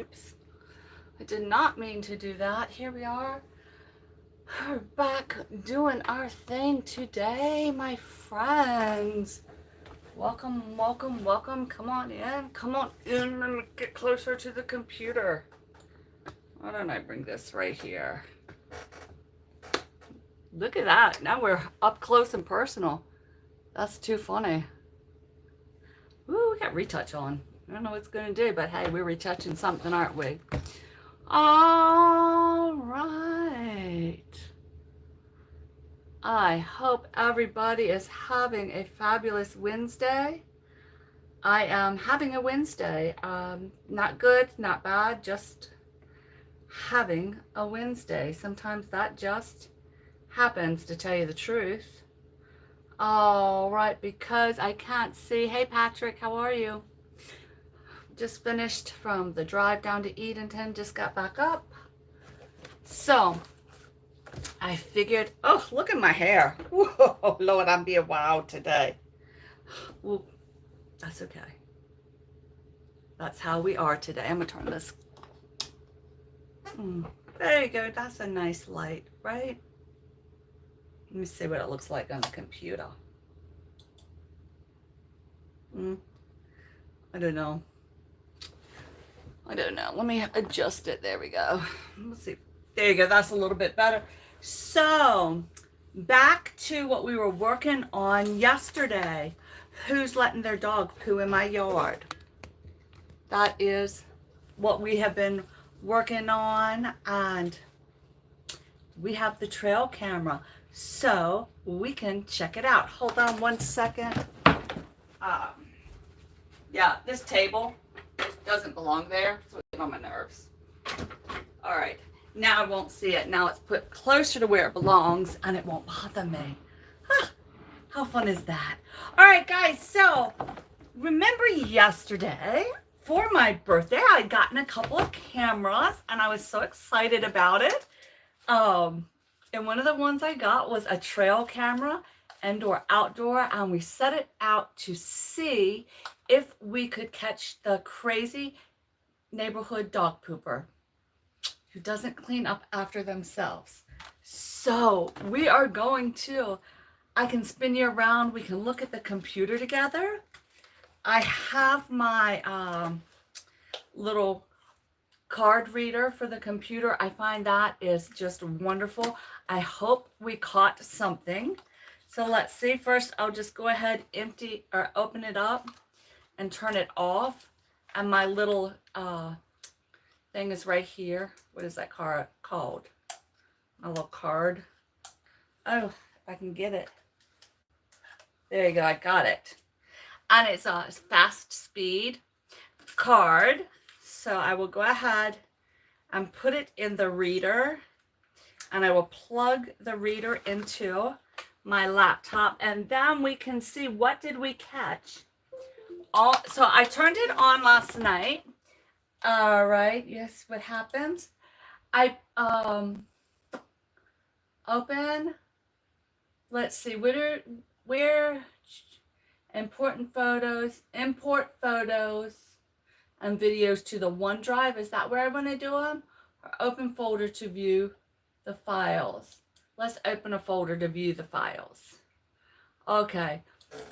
Oops. I did not mean to do that. Here we are. We're back doing our thing today, my friends. Welcome, welcome, welcome. Come on in. Come on in and get closer to the computer. Why don't I bring this right here? Look at that. Now we're up close and personal. That's too funny. Ooh, we got retouch on. I don't know what it's going to do, but hey, we're retouching something, aren't we? All right. I hope everybody is having a fabulous Wednesday. I am having a Wednesday. Not good, not bad, just having a Wednesday. Sometimes that just happens, to tell you the truth. All right, because I can't see. Hey, Patrick, how are you? Just finished from the drive down to Edenton, just got back up. So, I figured, oh, look at my hair. Whoa, Lord, I'm being wild today. Well, that's okay. That's how we are today. I'm going to turn this. There you go. That's a nice light, right? Let me see what it looks like on the computer. I don't know. Let me adjust it. There we go. Let's see. There you go. That's a little bit better. So, back to what we were working on yesterday. Who's letting their dog poo in my yard? That is what we have been working on, and we have the trail camera, so we can check it out. Hold on one second. Yeah, this table doesn't belong there, so it's on my nerves. All right, now I won't see it. Now it's put closer to where it belongs, and it won't bother me. How fun is that? All right, guys, so remember yesterday, for my birthday, I'd gotten a couple of cameras, and I was so excited about it. And one of the ones I got was a trail camera, indoor, outdoor, and we set it out to see if we could catch the crazy neighborhood dog pooper who doesn't clean up after themselves. So we are going to, I can spin you around, we can look at the computer together. I have my little card reader for the computer. I find that is just wonderful. I hope we caught something. So let's see. First, I'll just go ahead, empty or open it up and turn it off. And my little thing is right here. What is that card called? My little card. Oh, if I can get it. There you go. I got it. And it's a fast speed card. So I will go ahead and put it in the reader, and I will plug the reader into my laptop, and then we can see what did we catch. So I turned it on last night. All right, yes, what happens? I open, let's see, where important photos, import photos and videos to the OneDrive. Is that where I want to do them? Or open folder to view the files. Let's open a folder to view the files. Okay,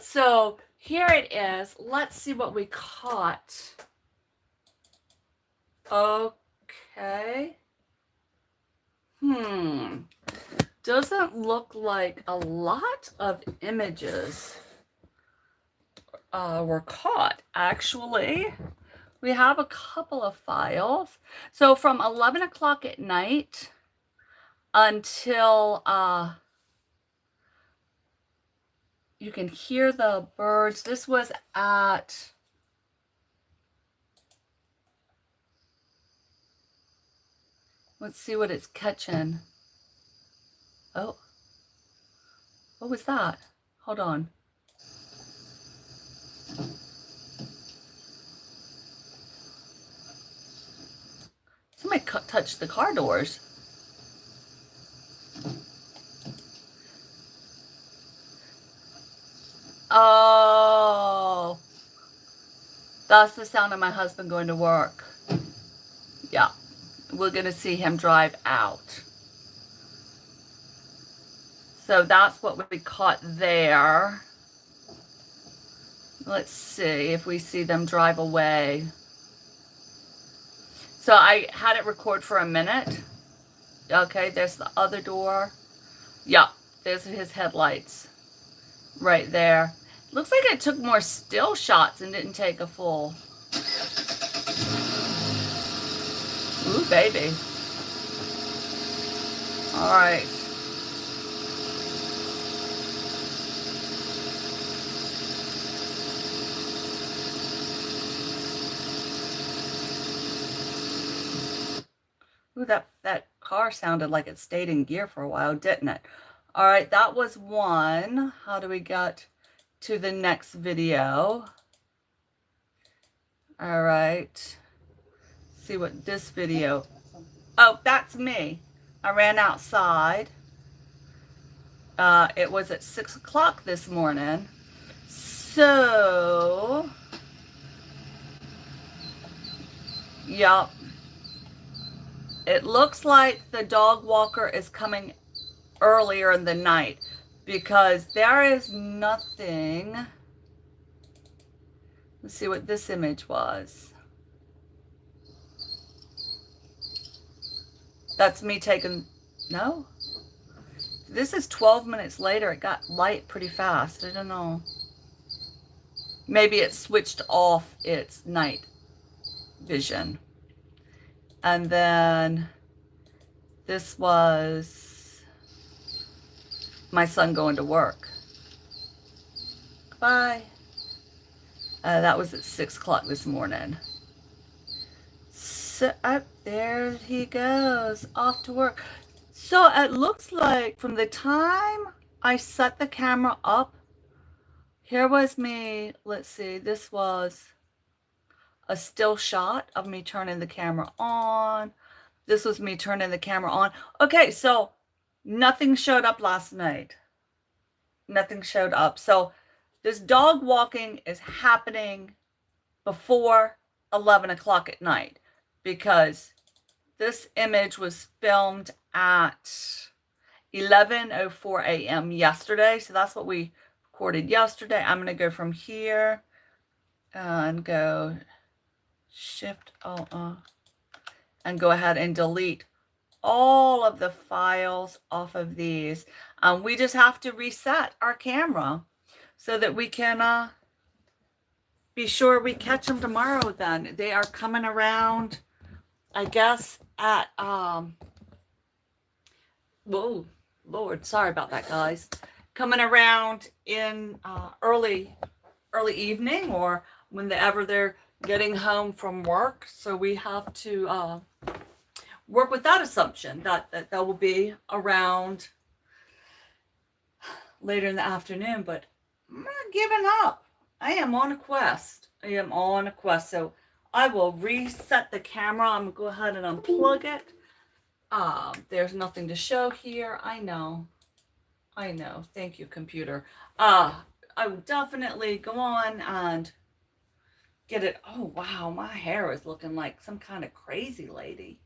so here it is. Let's see what we caught. Okay. Doesn't look like a lot of images were caught, actually. We have a couple of files. So from 11 o'clock at night until you can hear the birds. This was at let's see what it's catching. Oh, what was that? Hold on. Somebody touched the car doors. Oh, that's the sound of my husband going to work. Yeah, we're going to see him drive out. So that's what we caught there. Let's see if we see them drive away. So I had it record for a minute. Okay, there's the other door. Yeah, there's his headlights right there. Looks like it took more still shots and didn't take a full. Ooh, baby. All right. Ooh, that car sounded like it stayed in gear for a while, didn't it? All right, that was one. How do we get to the next video? All right. See what this video. Oh, that's me. I ran outside. It was at 6 o'clock this morning. So, yep. It looks like the dog walker is coming earlier in the night because there is nothing. Let's see what this image was. That's me taking, no? This is 12 minutes later. It got light pretty fast. I don't know. Maybe it switched off its night vision. And then this was my son going to work. Bye. That was at 6 o'clock this morning. So there he goes, off to work. So it looks like from the time I set the camera up, here was me, let's see, this was a still shot of me turning the camera on. This was me turning the camera on. Okay, so nothing showed up last night. Nothing showed up. So this dog walking is happening before 11 o'clock at night because this image was filmed at 11:04 a.m. yesterday. So that's what we recorded yesterday. I'm going to go from here and go Shift and go ahead and delete all of the files off of these. We just have to reset our camera so that we can be sure we catch them tomorrow. Then they are coming around, I guess, at whoa, Lord, sorry about that, guys. Coming around in early evening or whenever they're getting home from work. So we have to work with that assumption that will be around later in the afternoon. But I'm not giving up. I am on a quest. So I will reset the camera. I'm gonna go ahead and unplug it. There's nothing to show here. I know. Thank you, computer. I will definitely go on and get it. Oh, wow. My hair is looking like some kind of crazy lady.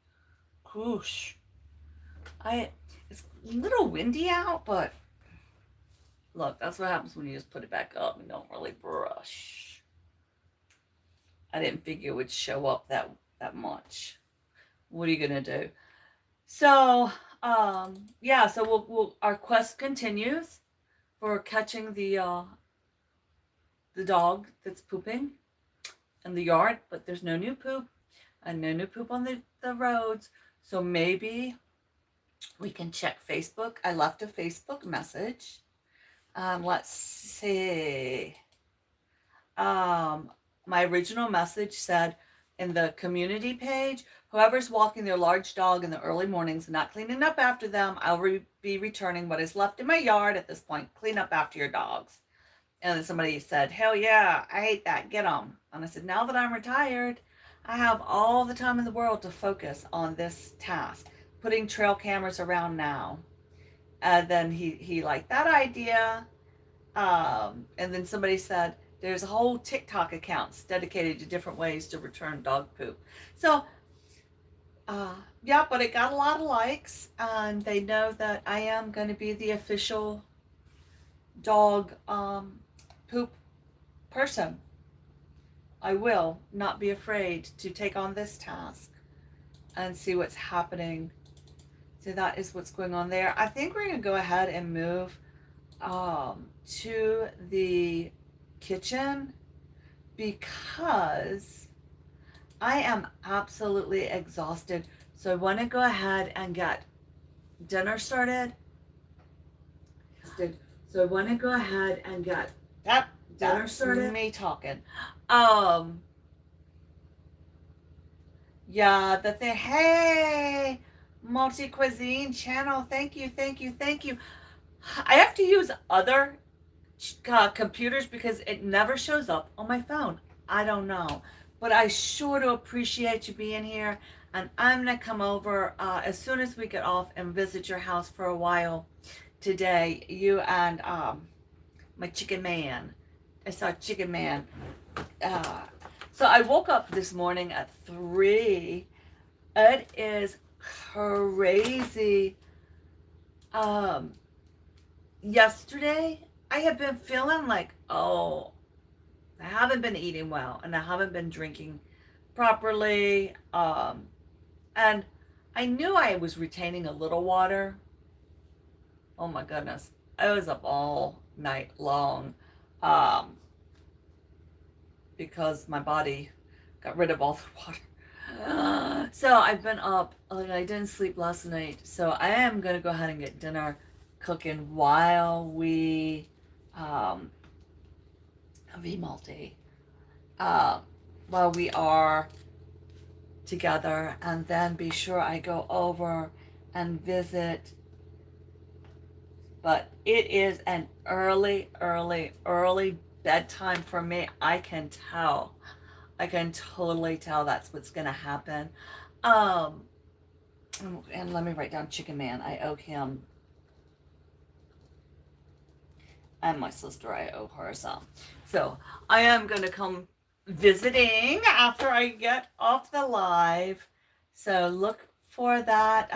Whoosh. It's a little windy out, but look, that's what happens when you just put it back up and don't really brush. I didn't figure it would show up that much. What are you going to do? So, yeah, so we'll our quest continues for catching the dog that's pooping in the yard, but there's no new poop and no new poop on the roads. So maybe we can check Facebook. I left a Facebook message. Let's see. My original message said in the community page, whoever's walking their large dog in the early mornings and not cleaning up after them, I'll be returning what is left in my yard at this point. Clean up after your dogs. And then somebody said, hell yeah, I hate that. Get them. And I said, now that I'm retired, I have all the time in the world to focus on this task, putting trail cameras around now. And then he liked that idea. And then somebody said, there's a whole TikTok accounts dedicated to different ways to return dog poop. So Yeah, but it got a lot of likes, and they know that I am going to be the official dog poop person. I will not be afraid to take on this task and see what's happening. So that is what's going on there. I think we're going to go ahead and move to the kitchen because I am absolutely exhausted. So I want to go ahead and get dinner started. So I want to go ahead and get dinner started. Me talking. Yeah, the thing. Hey, multi cuisine channel. Thank you, thank you, thank you. I have to use other computers because it never shows up on my phone. I don't know, but I sure do appreciate you being here. And I'm gonna come over as soon as we get off and visit your house for a while today. You and my chicken man. I saw chicken man. So I woke up this morning at 3. It is crazy. Yesterday I have been feeling like, oh, I haven't been eating well and I haven't been drinking properly. And I knew I was retaining a little water. Oh my goodness. I was up all night long. Because my body got rid of all the water. So I've been up, like I didn't sleep last night. So I am going to go ahead and get dinner cooking while we, V-multi, while we are together, and then be sure I go over and visit. But it is an early bedtime for me. I can tell. I can totally tell that's what's going to happen. And let me write down Chicken Man. I owe him. And my sister, I owe her some. So I am going to come visiting after I get off the live. So look for that,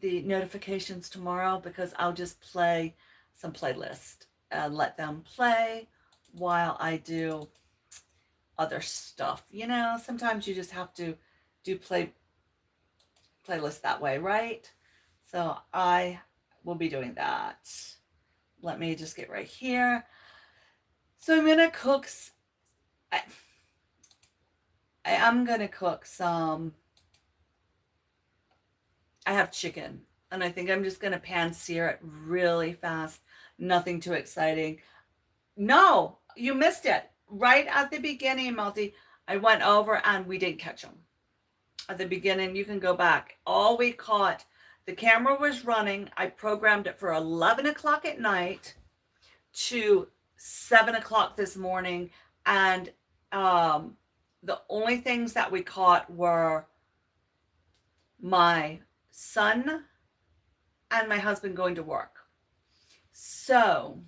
the notifications tomorrow, because I'll just play some playlist and let them play while I do other stuff. You know, sometimes you just have to do playlist that way, right? So I will be doing that. Let me just get right here. So I'm gonna cook. I am gonna cook some. I have chicken, and I think I'm just gonna pan sear it really fast. Nothing too exciting. No, you missed it. Right at the beginning, Multi, I went over and we didn't catch them. At the beginning, you can go back. All we caught, the camera was running. I programmed it for 11 o'clock at night to 7 o'clock this morning. And the only things that we caught were my son and my husband going to work. So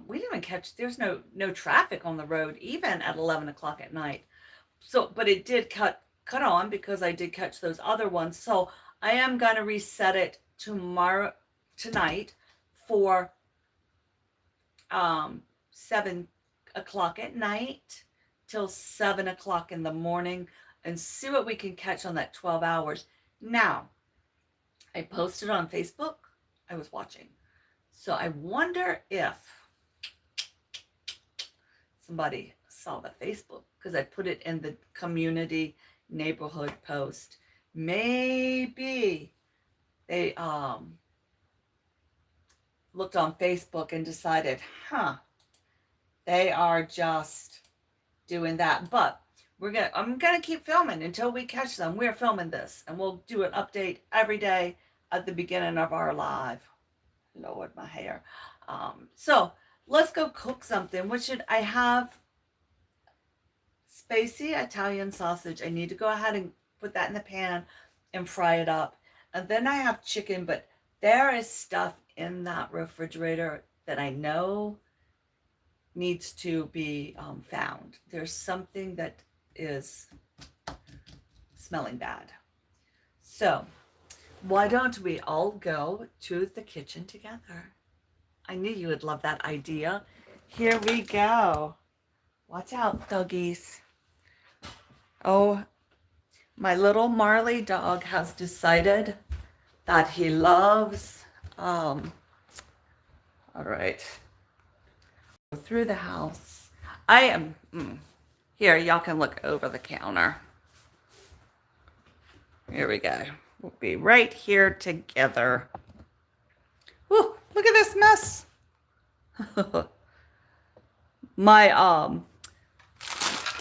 we didn't even catch, there's no traffic on the road even at 11 o'clock at night. So, but it did cut on because I did catch those other ones. So I am going to reset it tonight for 7 o'clock at night till 7 o'clock in the morning, and see what we can catch on that 12 hours. Now, I posted on Facebook. I was watching. So I wonder if somebody saw the Facebook, because I put it in the community neighborhood post. Maybe they looked on Facebook and decided, they are just doing that. But I'm gonna keep filming until we catch them. We're filming this, and we'll do an update every day at the beginning of our live. Lord, my hair. So let's go cook something. What should I have? Spicy Italian sausage. I need to go ahead and put that in the pan and fry it up. And then I have chicken, but there is stuff in that refrigerator that I know needs to be found. There's something that is smelling bad. So why don't we all go to the kitchen together? I knew you would love that idea. Here we go. Watch out, doggies. Oh, my little Marley dog has decided that he loves, all right, go through the house. I am, here, y'all can look over the counter. Here we go. We'll be right here together. Whew, look at this mess. My, I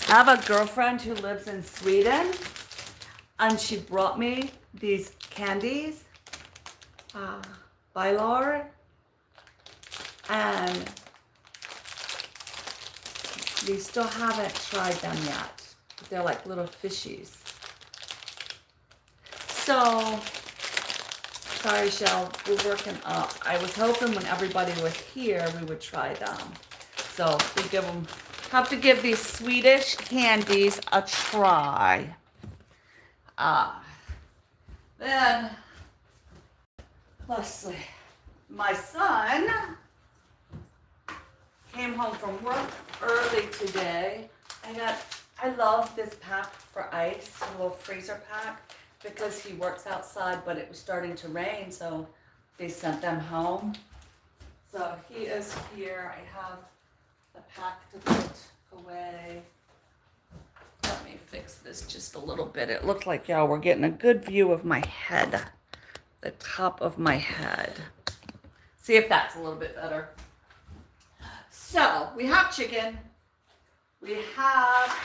have a girlfriend who lives in Sweden, and she brought me these candies, Bylar, and we still haven't tried them yet. They're like little fishies. So, sorry, Shell, we're working up. I was hoping when everybody was here, we would try them. So we have to give these Swedish candies a try. Then, let's see. My son came home from work early today. I love this pack for ice, a little freezer pack, because he works outside, but it was starting to rain, so they sent them home. So he is here. I have the pack to put away. Let me fix this just a little bit. It looks like, y'all, we're getting a good view of my head, the top of my head. See if that's a little bit better. So we have chicken. We have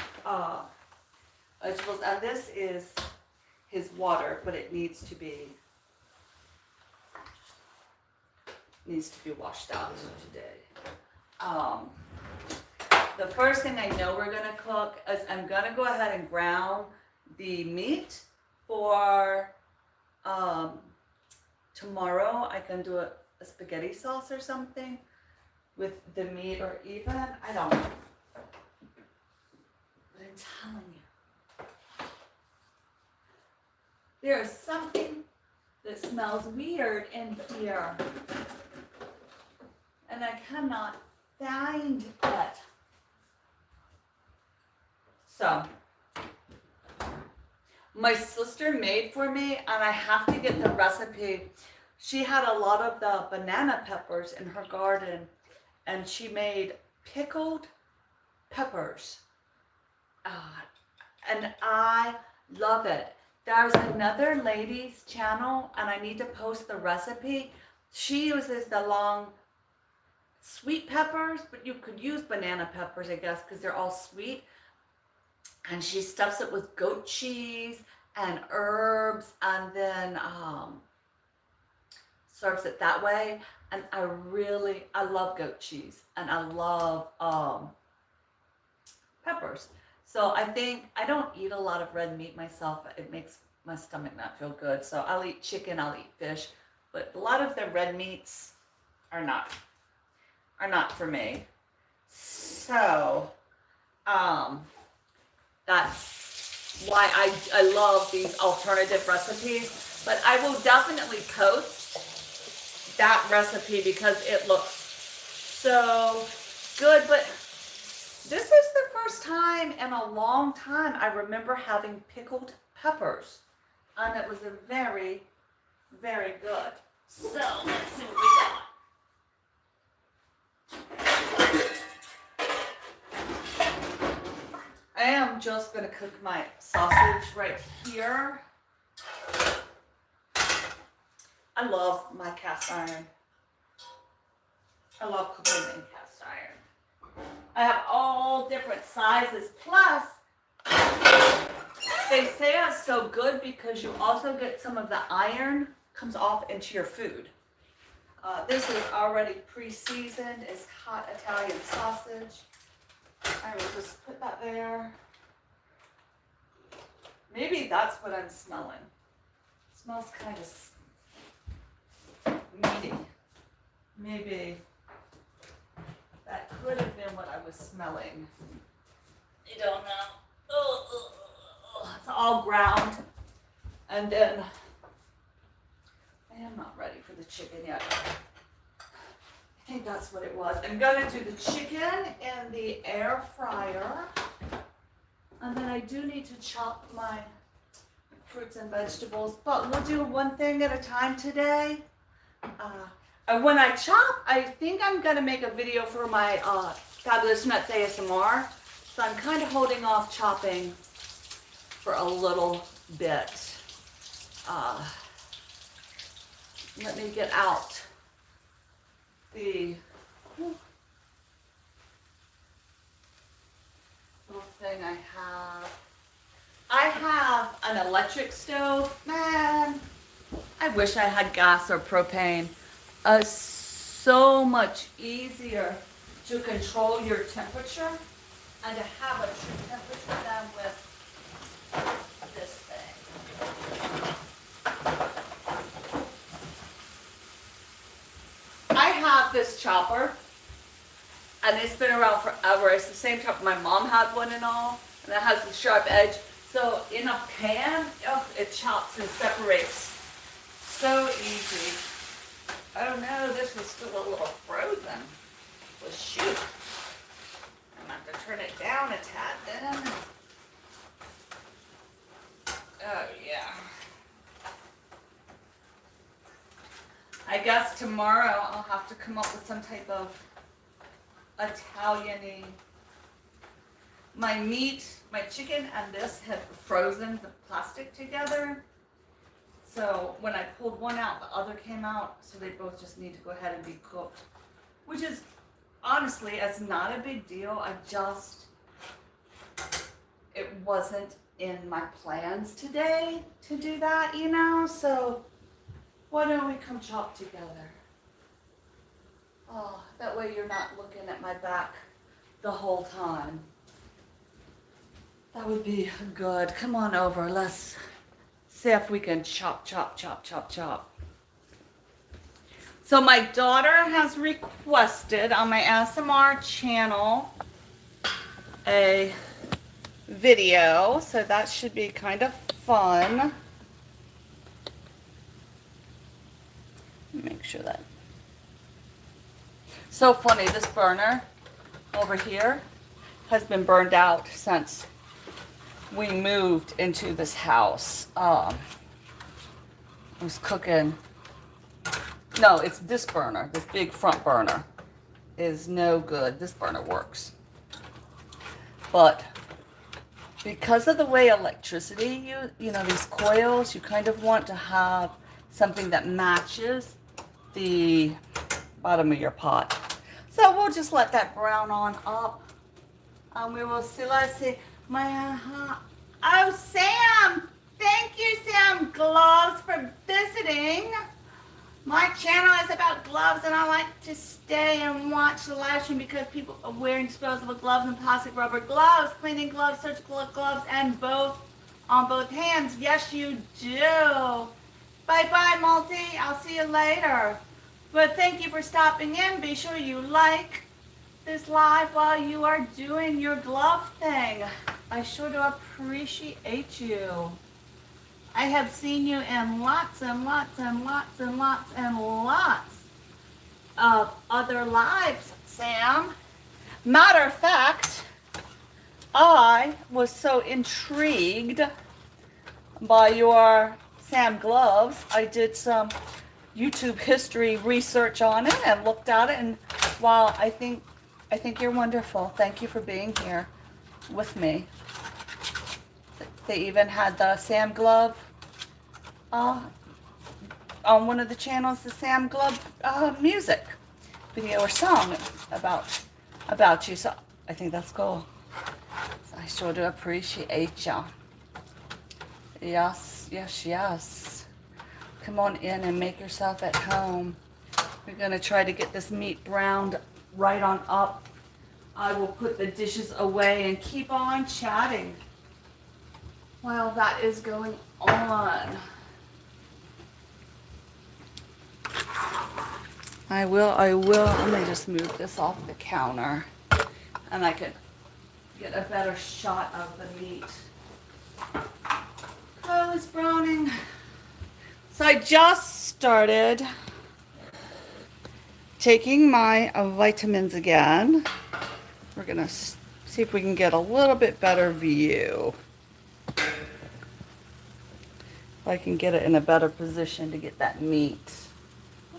vegetables, and this is his water, but it needs to be washed out today. The first thing I know we're gonna cook is I'm gonna go ahead and ground the meat for tomorrow. I can do a spaghetti sauce or something with the meat, or even, I don't know. But I'm telling you, there's something that smells weird in here, and I cannot find it. So, my sister made for me, and I have to get the recipe. She had a lot of the banana peppers in her garden, and she made pickled peppers. And I love it. There's another lady's channel, and I need to post the recipe. She uses the long sweet peppers, but you could use banana peppers, I guess, because they're all sweet. And she stuffs it with goat cheese and herbs, and then serves it that way. And I love goat cheese, and I love peppers. So I think I don't eat a lot of red meat myself. It makes my stomach not feel good. So I'll eat chicken, I'll eat fish, but a lot of the red meats are not for me. So that's why I love these alternative recipes. But I will definitely post that recipe because it looks so good. But this is the first time in a long time I remember having pickled peppers. And it was a very, very good. So let's see what we got. I am just going to cook my sausage right here. I love my cast iron. I love cooking in cast iron. I have all different sizes. Plus, they say it's so good because you also get some of the iron comes off into your food. This is already pre-seasoned. It's hot Italian sausage. I will just put that there. Maybe that's what I'm smelling. It smells kind of meaty. Maybe that could have been what I was smelling. I don't know. So all ground. And then, I am not ready for the chicken yet. I think that's what it was. I'm gonna do the chicken in the air fryer. And then I do need to chop my fruits and vegetables, but we'll do one thing at a time today. And when I chop, I think I'm gonna make a video for my Fabulous Nuts ASMR. So I'm kind of holding off chopping for a little bit. Let me get out the little thing I have. I have an electric stove. Man, I wish I had gas or propane. So much easier to control your temperature and to have a true temperature than with this thing. I have this chopper, and it's been around forever. It's the same chopper. My mom had one and all, and it has the sharp edge. So in a pan, it chops and separates. So easy. Oh no, this was still a little frozen. Well, shoot. I'm going to have to turn it down a tad then. Oh yeah. I guess tomorrow I'll have to come up with some type of Italian-y. My meat, my chicken and this have frozen the plastic together. So when I pulled one out, the other came out. So they both just need to go ahead and be cooked. Which is, honestly, it's not a big deal. It wasn't in my plans today to do that, you know? So why don't we come chop together? Oh, that way you're not looking at my back the whole time. That would be good. Come on over. Let's see if we can chop, chop, chop, chop, chop. So my daughter has requested on my ASMR channel a video. So that should be kind of fun. Make sure that. So funny, this burner over here has been burned out since we moved into this house. I was cooking. No, it's this burner. This big front burner is no good. This burner works. But because of the way electricity, you know, these coils, you kind of want to have something that matches the bottom of your pot. So we'll just let that brown on up. And we will see. Let's see. Oh, Sam! Thank you, Sam Gloves, for visiting. My channel is about gloves, and I like to stay and watch the live stream because people are wearing disposable gloves and plastic rubber gloves, cleaning gloves, surgical gloves, and both on both hands. Yes, you do. Bye-bye, Multi. I'll see you later. But thank you for stopping in. Be sure you like this live while you are doing your glove thing. I sure do appreciate you. I have seen you in lots and lots and lots and lots and lots of other lives, Sam. Matter of fact, I was so intrigued by your Sam Gloves. I did some YouTube history research on it and looked at it, and wow, I think you're wonderful. Thank you for being here with me. They even had the Sam Glove on one of the channels, the Sam Glove music video or song about you. So I think that's cool. So I sure do appreciate you. Yes, yes, yes. Come on in and make yourself at home. We're gonna try to get this meat browned right on up. I will put the dishes away and keep on chatting while that is going on. I will. Let me just move this off the counter and I can get a better shot of the meat. I just started taking my vitamins again. We're gonna see if we can get a little bit better view. If I can get it in a better position to get that meat.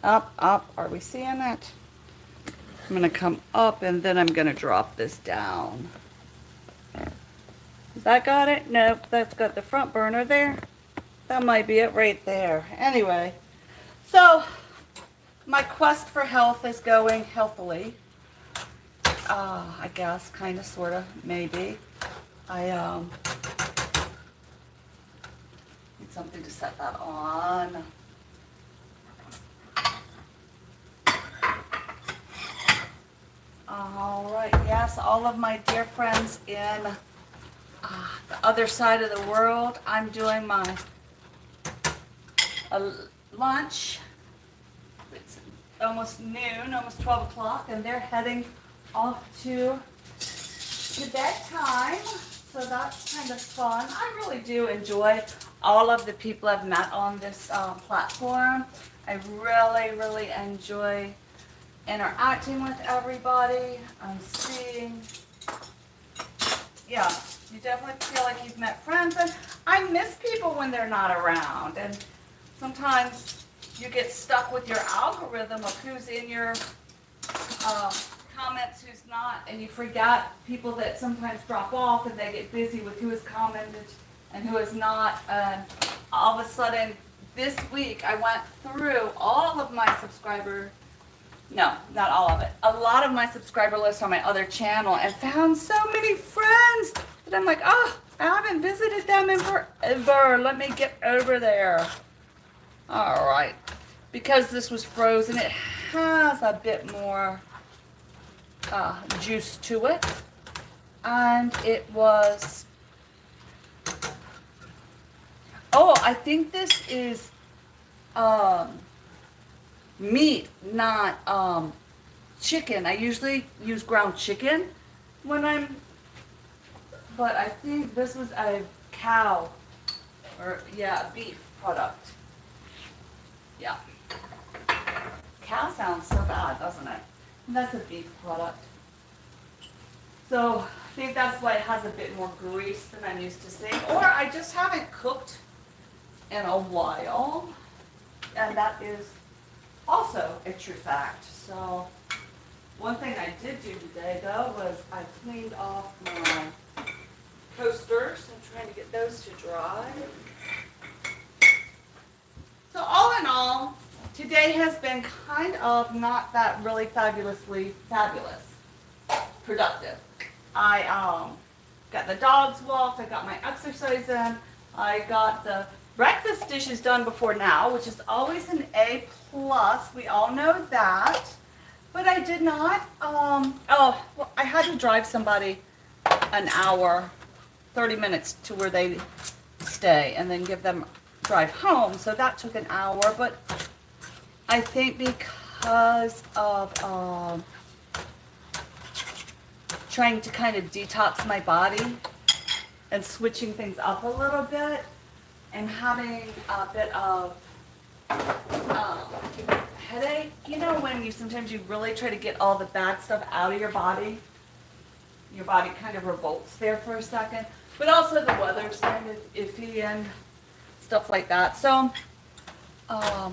Up, up, are we seeing it? I'm gonna come up and then I'm gonna drop this down. Has that got it? Nope, that's got the front burner there. That might be it right there. Anyway, so my quest for health is going healthily. I guess, kind of, sort of, maybe. I need something to set that on. All right, yes, all of my dear friends in the other side of the world, I'm doing my lunch. It's almost noon, almost 12 o'clock, and they're heading off to bedtime, so that's kind of fun. I really do enjoy all of the people I've met on this platform. I really, really enjoy interacting with everybody. I'm seeing, yeah, you definitely feel like you've met friends, and I miss people when they're not around, and sometimes you get stuck with your algorithm of who's in your comments, who's not, and you forget people that sometimes drop off and they get busy with who has commented and who has not, and all of a sudden this week I went through all of my subscriber, no, not all of it, a lot of my subscriber list on my other channel, and found so many friends that I'm like, oh, I haven't visited them in forever. Let me get over there. All right, because this was frozen, it has a bit more juice to it, and it was, oh, I think this is meat, not chicken. I usually use ground chicken when but I think this was a cow, or yeah, a beef product. Yeah. Cow sounds so bad, doesn't it? And that's a beef product. So I think that's why it has a bit more grease than I'm used to seeing. Or I just haven't cooked in a while. And that is also a true fact. So one thing I did do today though was I cleaned off my coasters. I'm trying to get those to dry. So all in all, today has been kind of not that really fabulously productive. I got the dogs walked, I got my exercise in, I got the breakfast dishes done before now, which is always an A+, we all know that. But I did not, well, I had to drive somebody an hour, 30 minutes to where they stay, and then give them drive home, so that took an hour. But I think because of trying to kind of detox my body and switching things up a little bit and having a bit of headache, you know, when you sometimes you really try to get all the bad stuff out of your body kind of revolts there for a second. But also the weather's kind of iffy and stuff like that. So, to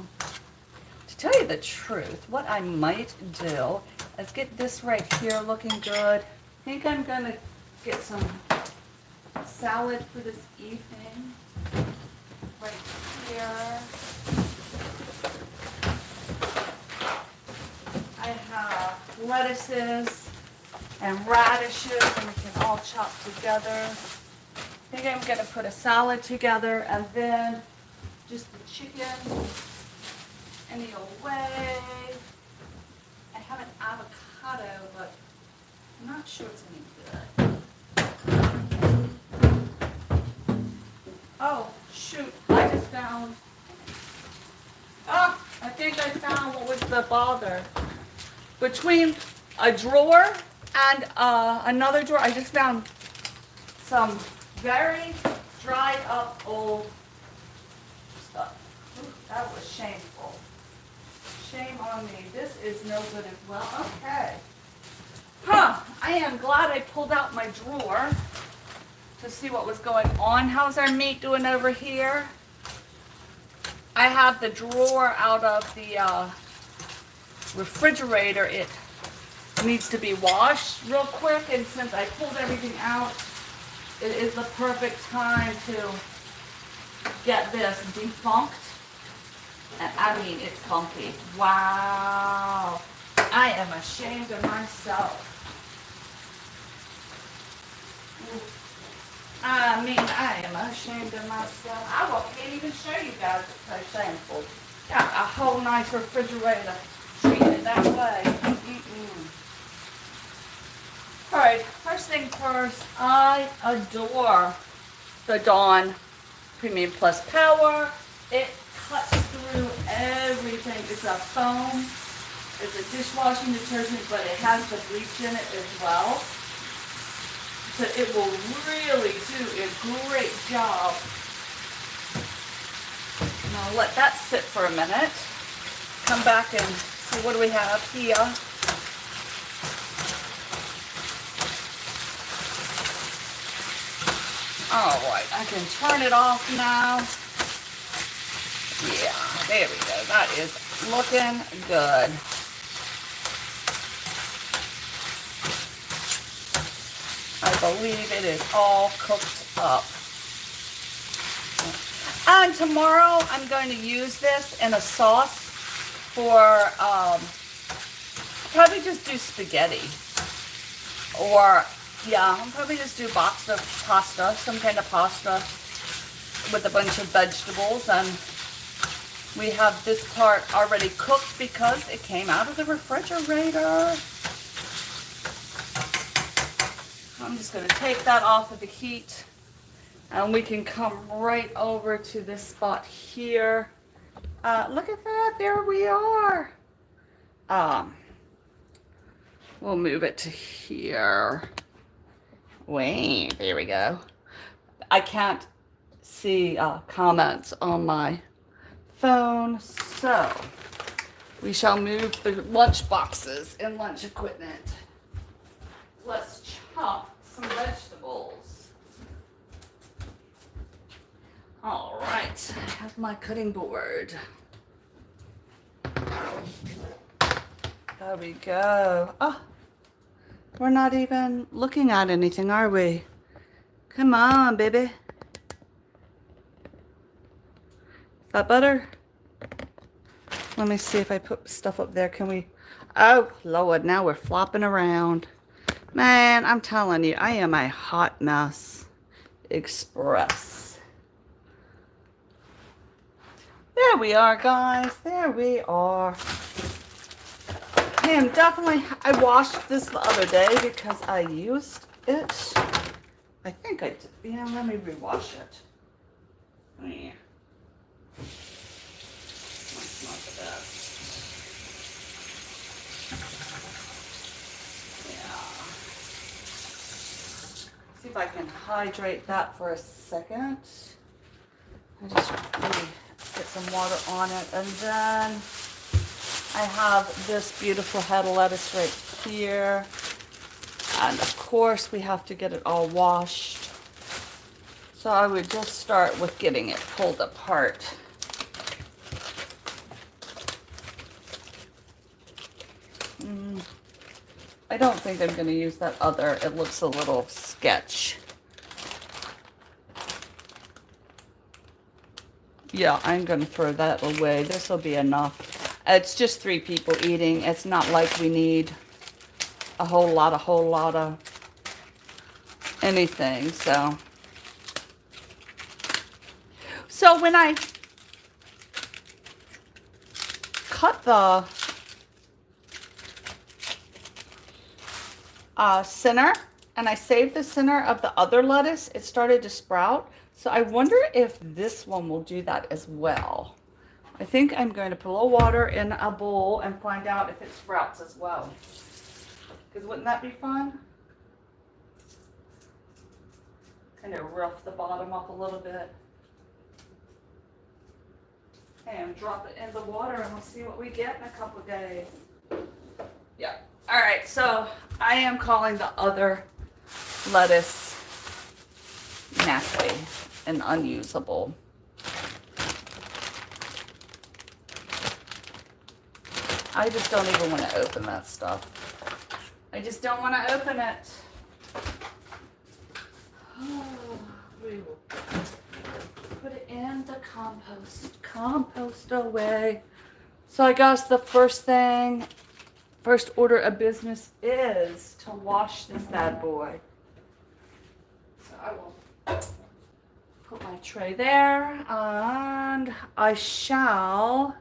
tell you the truth, what I might do is get this right here looking good. I think I'm gonna get some salad for this evening. Right here. I have lettuces and radishes, and we can all chop together. I think I'm gonna put a salad together, and then just the chicken any old way. I have an avocado, but I'm not sure it's any good. Oh, shoot, I just found, I think I found what was the bother. Between a drawer and another drawer, I just found some very dried up old stuff. Ooh, That was shameful. Shame on me. This is no good as well. Okay. Huh. I am glad I pulled out my drawer to see what was going on. How's our meat doing over here? I have the drawer out of the refrigerator. It needs to be washed real quick, and since I pulled everything out, it is the perfect time to get this defunked. And I mean, it's funky. Wow. I am ashamed of myself. I mean, I am ashamed of myself. Can't even show you guys. It's so shameful. Got a whole nice refrigerator treated that way. All right, first thing first, I adore the Dawn Premium Plus Power. It cuts through everything. It's a foam. It's a dishwashing detergent, but it has the bleach in it as well. So it will really do a great job. And I'll let that sit for a minute. Come back and see what do we have here. All right, I can turn it off now. Yeah, there we go. That is looking good. I believe it is all cooked up. And tomorrow I'm going to use this in a sauce for, probably just do spaghetti. Or, yeah, I'll probably just do box of pasta, some kind of pasta with a bunch of vegetables. And we have this part already cooked because it came out of the refrigerator. I'm just going to take that off of the heat, and we can come right over to this spot here. Look at that, there we are. We'll move it to here. Wait, there we go. I can't see comments on my phone, so we shall move the lunch boxes and lunch equipment. Let's chop some vegetables. All right, I have my cutting board. There we go. Oh, we're not even looking at anything, are we? Come on, baby. Is that better? Let me see if I put stuff up there. Can we? Oh, Lord, now we're flopping around. Man, I'm telling you, I am a hot mess express. There we are, guys. There we are. I am definitely, I washed this the other day because I used it. I think I did. Yeah, let me rewash it. Yeah. That's not the best. See if I can hydrate that for a second. I just really get some water on it. And then I have this beautiful head of lettuce right here. And of course we have to get it all washed. So I would just start with getting it pulled apart. I don't think I'm going to use that other. It looks a little sketch. Yeah, I'm going to throw that away. This will be enough. It's just 3 people eating. It's not like we need a whole lot of anything. So when I cut the center, and I saved the center of the other lettuce, it started to sprout. So I wonder if this one will do that as well. I think I'm going to put a little water in a bowl and find out if it sprouts as well. Because wouldn't that be fun? Kind of rough the bottom up a little bit. and drop it in the water and we'll see what we get in a couple of days. Yeah. All right, so I am calling the other lettuce nasty and unusable. I just don't even want to open that stuff. I just don't want to open it. Oh, we will put it in the compost. Compost away. So I guess the first order of business is to wash this bad boy. So I will put my tray there and I shall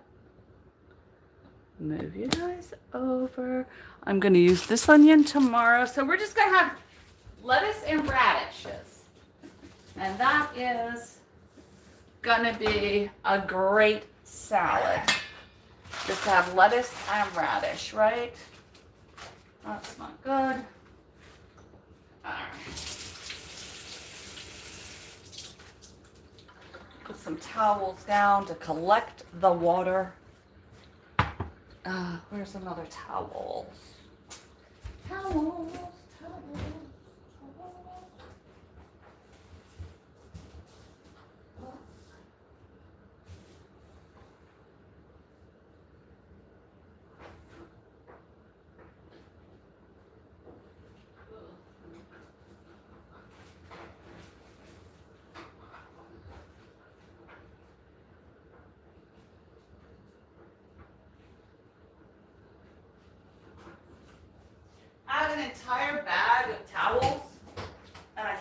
move you guys over. I'm going to use this onion tomorrow. So we're just going to have lettuce and radishes. And that is going to be a great salad. Just have lettuce and radish, right? That's not good. All right. Put some towels down to collect the water. Where's another towel? Towels. I have an entire bag of towels, and I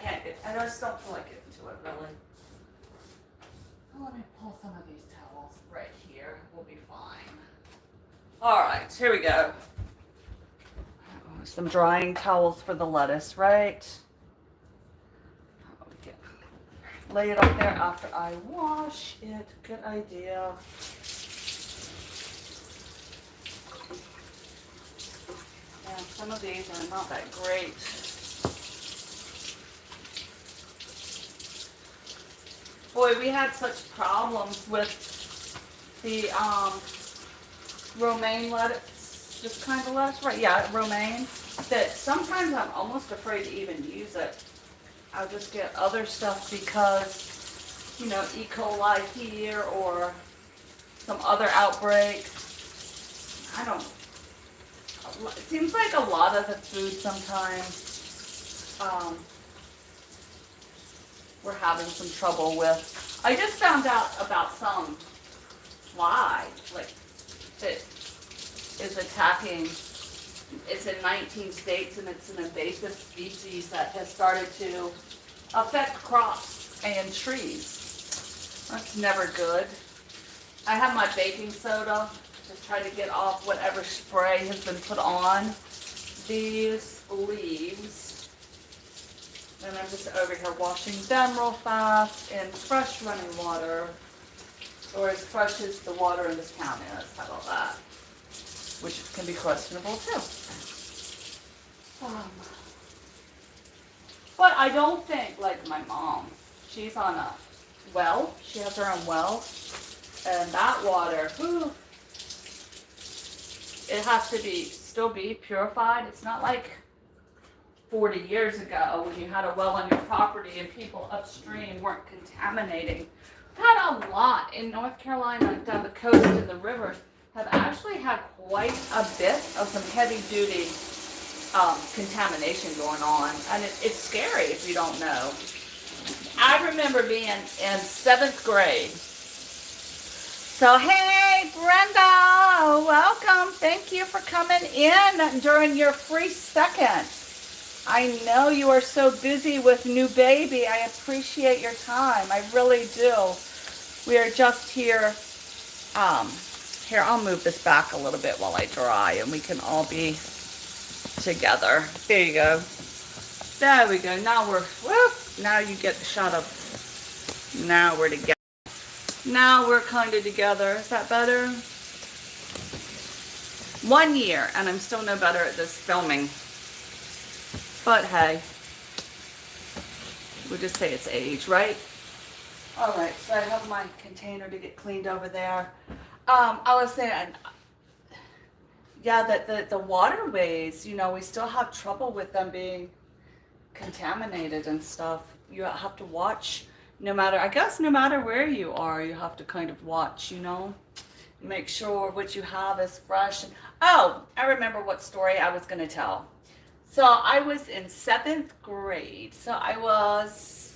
just don't feel like getting to it, really. Oh, let me pull some of these towels right here. We'll be fine. All right, here we go. Some drying towels for the lettuce, right? Okay. Lay it up there after I wash it. Good idea. Yeah, some of these are not that great. Boy, we had such problems with the romaine lettuce, this kind of lettuce, right? Yeah, romaine, that sometimes I'm almost afraid to even use it. I'll just get other stuff because, you know, E. coli here or some other outbreak. I don't. It seems like a lot of the food sometimes we're having some trouble with. I just found out about some fly, like, that is attacking. It's in 19 states and it's an invasive species that has started to affect crops and trees. That's never good. I have my baking soda to try to get off whatever spray has been put on these leaves. And I'm just over here washing them real fast in fresh running water, or as fresh as the water in this town is. How about that? Which can be questionable too. But I don't think, like my mom, she's on a well, she has her own well, and that water, whew, it has to still be purified. It's not like 40 years ago when you had a well on your property and people upstream weren't contaminating. We've had a lot in North Carolina, down the coast and the rivers, have actually had quite a bit of some heavy duty contamination going on. And it's scary if you don't know. I remember being in 7th grade. So, hey, Brenda, welcome. Thank you for coming in during your free second. I know you are so busy with new baby. I appreciate your time. I really do. We are just here. Here, I'll move this back a little bit while I dry, and we can all be together. There you go. There we go. Now we're, whoop, now you get the shot of, now we're together. Now we're kind of together. Is that better? 1 year, and I'm still no better at this filming. But hey, we'll just say it's age, right? All right, so I have my container to get cleaned over there. I was saying, yeah, that the waterways, you know, we still have trouble with them being contaminated and stuff. You have to watch no matter, I guess, no matter where you are, you have to kind of watch, you know, make sure what you have is fresh. Oh, I remember what story I was going to tell. So I was in 7th grade. So I was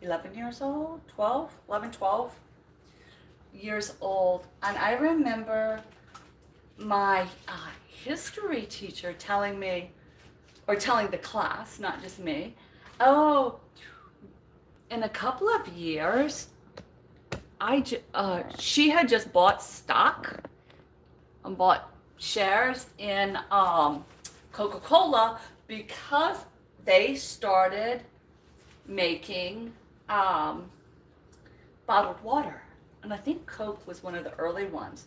11 years old, 12, 11, 12 years old. And I remember my history teacher telling me, or telling the class, not just me, oh, in a couple of years, she had just bought stock and bought shares in Coca-Cola because they started making bottled water. And I think Coke was one of the early ones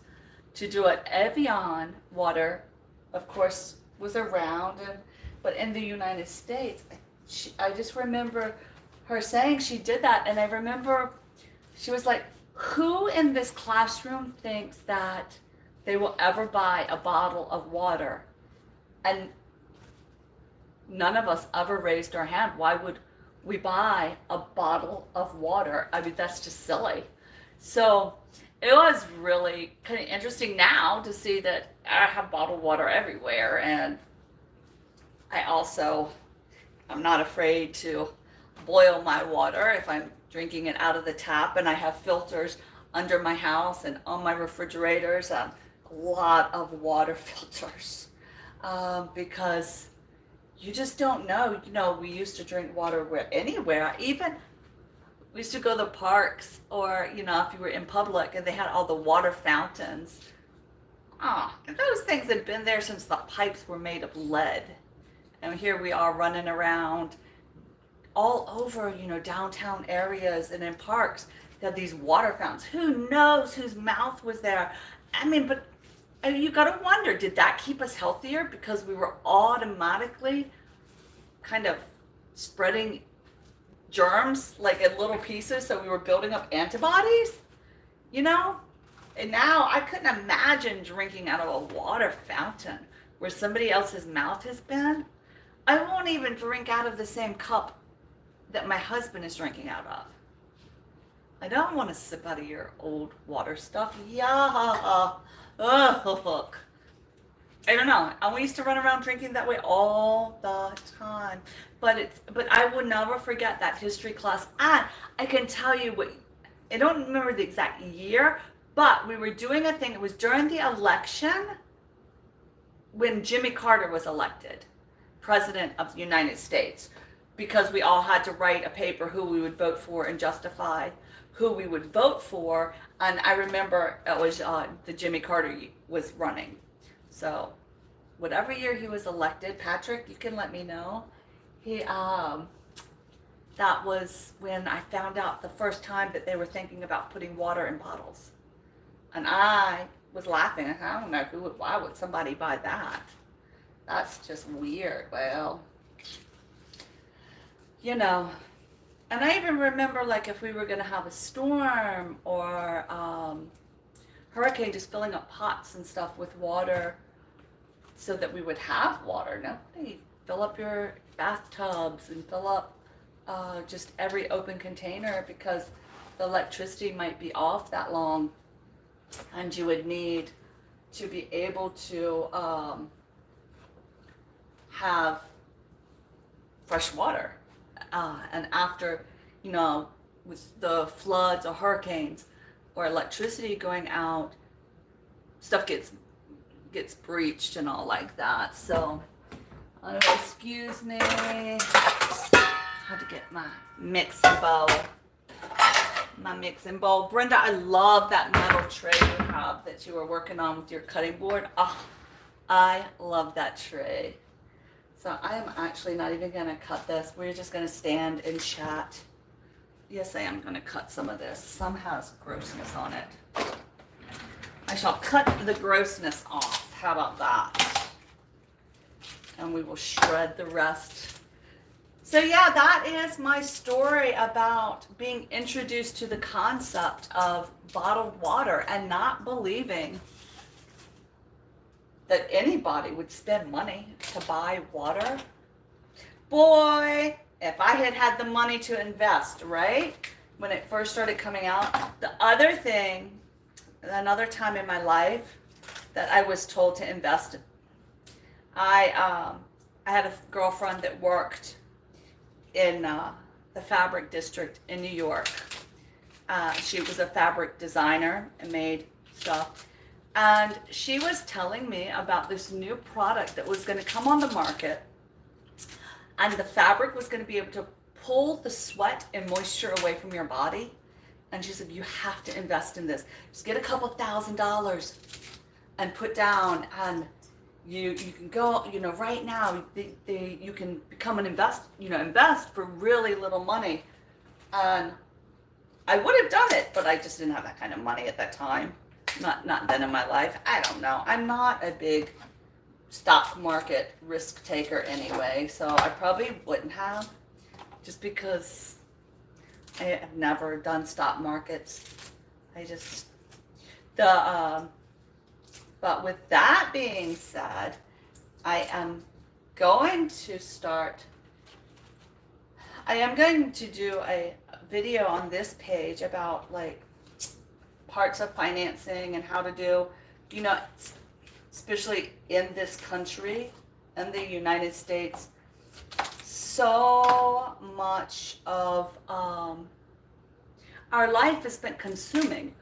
to do it. Evian water, of course, was around, but in the United States, I just remember her saying she did that. And I remember she was like, who in this classroom thinks that they will ever buy a bottle of water? And none of us ever raised our hand. Why would we buy a bottle of water? I mean, that's just silly. So it was really kind of interesting now to see that I have bottled water everywhere. And I'm not afraid to boil my water if I'm drinking it out of the tap, and I have filters under my house and on my refrigerators, a lot of water filters, because you just don't know. You know, we used to drink water anywhere. Even we used to go to the parks, or, you know, if you were in public and they had all the water fountains. Those things had been there since the pipes were made of lead. And here we are running around all over, you know, downtown areas and in parks. They have these water fountains. Who knows whose mouth was there? I mean, but you got to wonder, did that keep us healthier because we were automatically kind of spreading germs like in little pieces, so we were building up antibodies, you know? And now I couldn't imagine drinking out of a water fountain where somebody else's mouth has been. I won't even drink out of the same cup that my husband is drinking out of. I don't want to sip out of your old water stuff. Yeah. Ugh. I don't know. I used to run around drinking that way all the time. But I will never forget that history class. And I can tell you I don't remember the exact year, but we were doing a thing. It was during the election when Jimmy Carter was elected President of the United States, because we all had to write a paper who we would vote for and justify who we would vote for. And I remember it was the Jimmy Carter was running. So whatever year he was elected, Patrick, you can let me know. That was when I found out the first time that they were thinking about putting water in bottles. And I was laughing. I don't know why would somebody buy that? That's just weird. Well, you know, and I even remember, like, if we were going to have a storm or hurricane, just filling up pots and stuff with water so that we would have water. Nobody fill up your bathtubs and fill up just every open container, because the electricity might be off that long, and you would need to be able to have fresh water. And after, you know, with the floods or hurricanes or electricity going out, stuff gets breached and all like that. So, excuse me. I had to get my mixing bowl. Brenda, I love that metal tray you have that you were working on with your cutting board. Oh, I love that tray. So I am actually not even going to cut this. We're just going to stand and chat. Yes, I am going to cut some of this. Some has grossness on it. I shall cut the grossness off. How about that? And we will shred the rest. So yeah, that is my story about being introduced to the concept of bottled water and not believing that anybody would spend money to buy water. Boy, if I had had the money to invest, right? When it first started coming out. The other thing, another time in my life that I was told to invest, I had a girlfriend that worked in the fabric district in New York. She was a fabric designer and made stuff. And she was telling me about this new product that was going to come on the market. And the fabric was going to be able to pull the sweat and moisture away from your body. And she said, you have to invest in this. Just get a couple $1,000s and put down, and you can go, right now, you can become an invest for really little money. And I would have done it, but I just didn't have that kind of money at that time. Not then in my life. I don't know. I'm not a big stock market risk taker anyway, so I probably wouldn't have, just because I have never done stock markets. But with that being said, I am going to do a video on this page about like parts of financing and how to do, especially in this country, in the United States, so much of our life is spent consuming.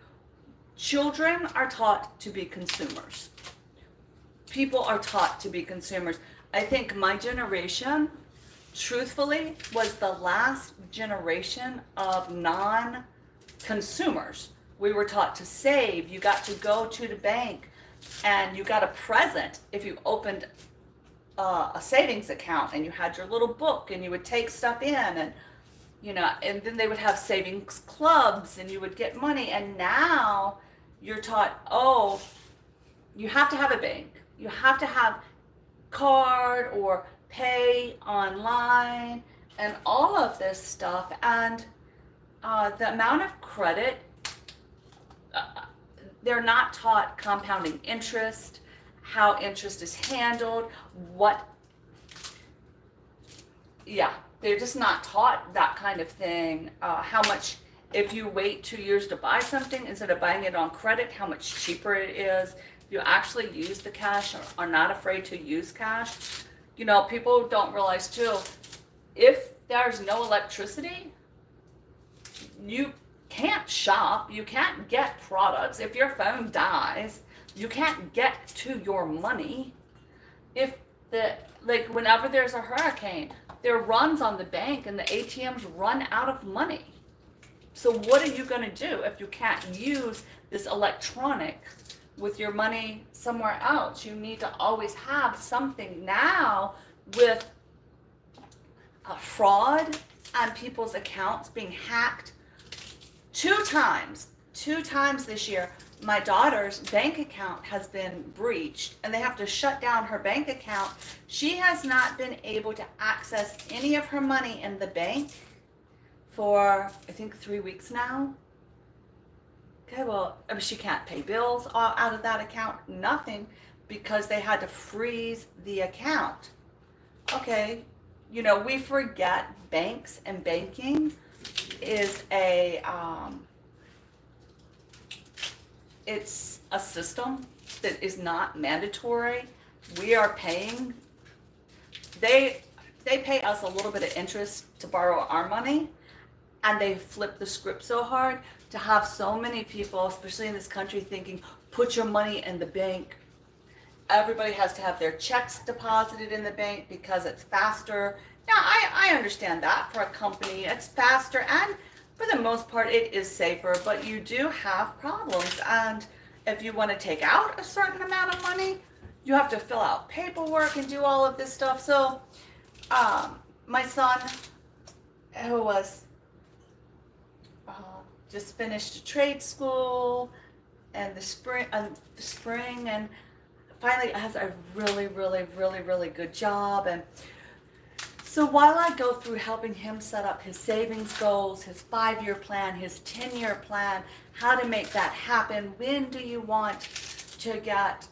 Children are taught to be consumers. People are taught to be consumers. I think my generation, truthfully, was the last generation of non-consumers. We were taught to save. You got to go to the bank and you got a present if you opened a savings account and you had your little book and you would take stuff in, and and then they would have savings clubs and you would get money. And now you're taught, oh, you have to have a bank. You have to have card or pay online and all of this stuff. And the amount of credit, they're not taught compounding interest, how interest is handled, they're just not taught that kind of thing. How much, if you wait 2 years to buy something instead of buying it on credit, how much cheaper it is. You actually use the cash, or are not afraid to use cash. People don't realize too, if there's no electricity, you can't shop, you can't get products. If your phone dies, you can't get to your money. Whenever there's a hurricane, there are runs on the bank and the ATMs run out of money. So what are you going to do if you can't use this electronic with your money somewhere else? You need to always have something. Now with fraud and people's accounts being hacked, two times this year, my daughter's bank account has been breached and they have to shut down her bank account. She has not been able to access any of her money in the bank for, I think, 3 weeks now. Okay, well, she can't pay bills out of that account, nothing, because they had to freeze the account. Okay, we forget banks and banking is it's a system that is not mandatory. We are paying, they pay us a little bit of interest to borrow our money, and they flip the script so hard to have so many people, especially in this country, thinking, put your money in the bank. Everybody has to have their checks deposited in the bank because it's faster. Now, I understand that for a company, it's faster, and for the most part, it is safer, but you do have problems. And if you want to take out a certain amount of money, you have to fill out paperwork and do all of this stuff. So, my son, who was just finished trade school and the spring, and finally has a really, really, really, really good job. And So while I go through helping him set up his savings goals, his 5-year plan, his 10-year plan, how to make that happen, when do you want to get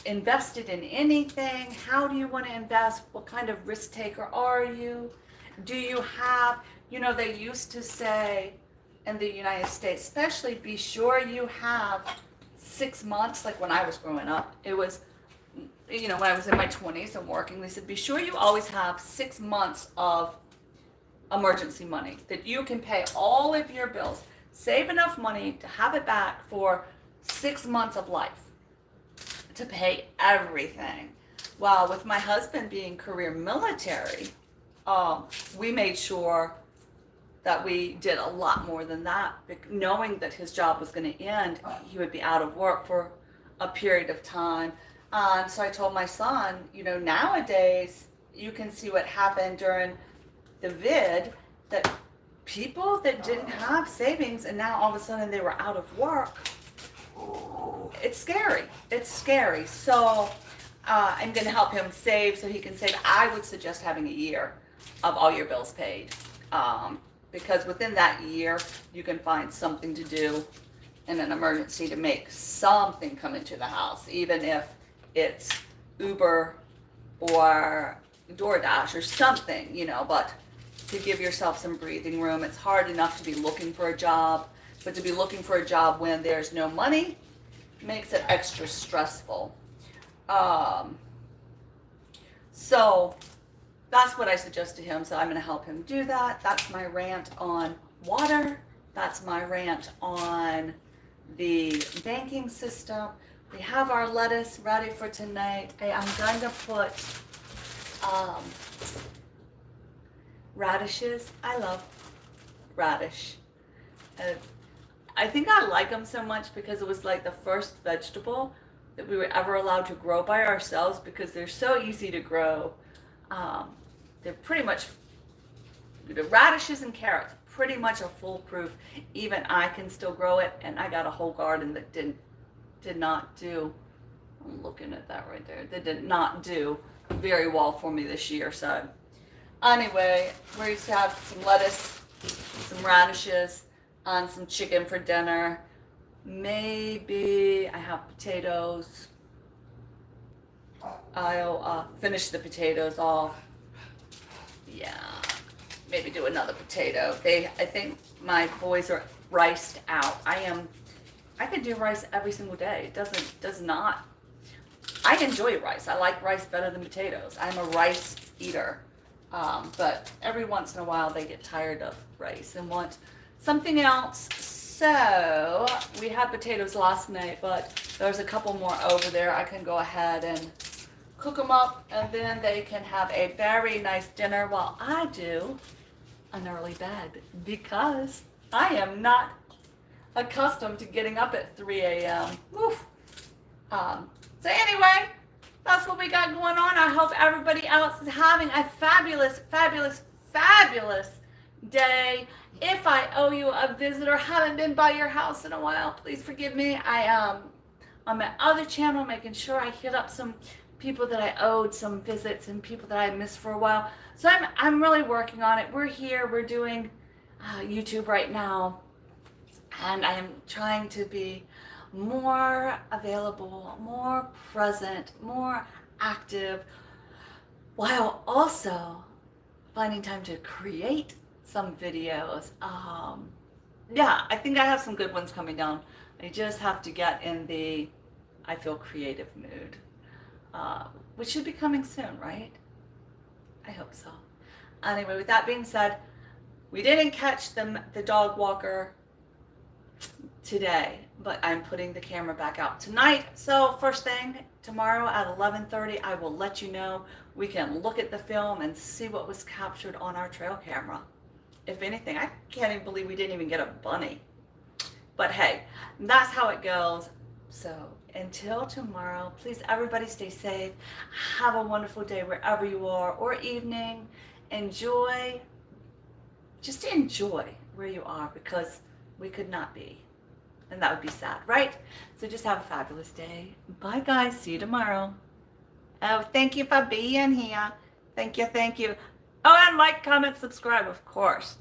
invested in anything? How do you want to invest? What kind of risk taker are you? Do you have, they used to say in the United States, especially, be sure you have 6 months, like when I was growing up, it was, when I was in my 20s and working, they said, be sure you always have 6 months of emergency money that you can pay all of your bills. Save enough money to have it back for 6 months of life to pay everything. Well, with my husband being career military, we made sure that we did a lot more than that, knowing that his job was going to end. He would be out of work for a period of time. So I told my son, nowadays you can see what happened during the vid, that people that didn't have savings and now all of a sudden they were out of work. It's scary. It's scary. So I'm going to help him save so he can save. I would suggest having a year of all your bills paid. Because within that year, you can find something to do in an emergency to make something come into the house, even if it's Uber or DoorDash or something, but to give yourself some breathing room. It's hard enough to be looking for a job, but to be looking for a job when there's no money makes it extra stressful. So that's what I suggest to him. So I'm going to help him do that. That's my rant on water. That's my rant on the banking system. We have our lettuce ready for tonight. I'm going to put radishes. I love radish. I think I like them so much because it was like the first vegetable that we were ever allowed to grow by ourselves, because they're so easy to grow. They're pretty much, the radishes and carrots pretty much are foolproof. Even I can still grow it, and I got a whole garden that did not do, I'm looking at that right there, that did not do very well for me this year. So anyway, we used to have some lettuce, some radishes, and some chicken for dinner. Maybe I have potatoes. I'll finish the potatoes off. Yeah, maybe do another potato. I think my boys are riced out. I could do rice every single day. It does not. I enjoy rice. I like rice better than potatoes. I'm a rice eater. But every once in a while they get tired of rice and want something else. So we had potatoes last night, but there's a couple more over there. I can go ahead and cook them up, and then they can have a very nice dinner while I do an early bed, because I am not accustomed to getting up at 3 a.m. Woof. So anyway, that's what we got going on. I hope everybody else is having a fabulous, fabulous, fabulous day. If I owe you a visit or haven't been by your house in a while, please forgive me. I am on my other channel making sure I hit up some people that I owed some visits and people that I missed for a while. So I'm really working on it. We're here. We're doing YouTube right now, and I am trying to be more available, more present, more active, while also finding time to create some videos. Yeah, I think I have some good ones coming down. I just have to get in the I feel creative mood, which should be coming soon, right? I hope so. Anyway, with that being said, we didn't catch the dog walker today, but I'm putting the camera back out tonight. So first thing tomorrow at 11:30, I will let you know. We can look at the film and see what was captured on our trail camera. If anything, I can't even believe we didn't even get a bunny. But hey, that's how it goes. So until tomorrow, please everybody stay safe. Have a wonderful day wherever you are, or evening. Enjoy, just enjoy where you are, because we could not be. And that would be sad, right? So just have a fabulous day. Bye guys, see you tomorrow. Oh, thank you for being here. Thank you, thank you. Oh, and like, comment, subscribe, of course.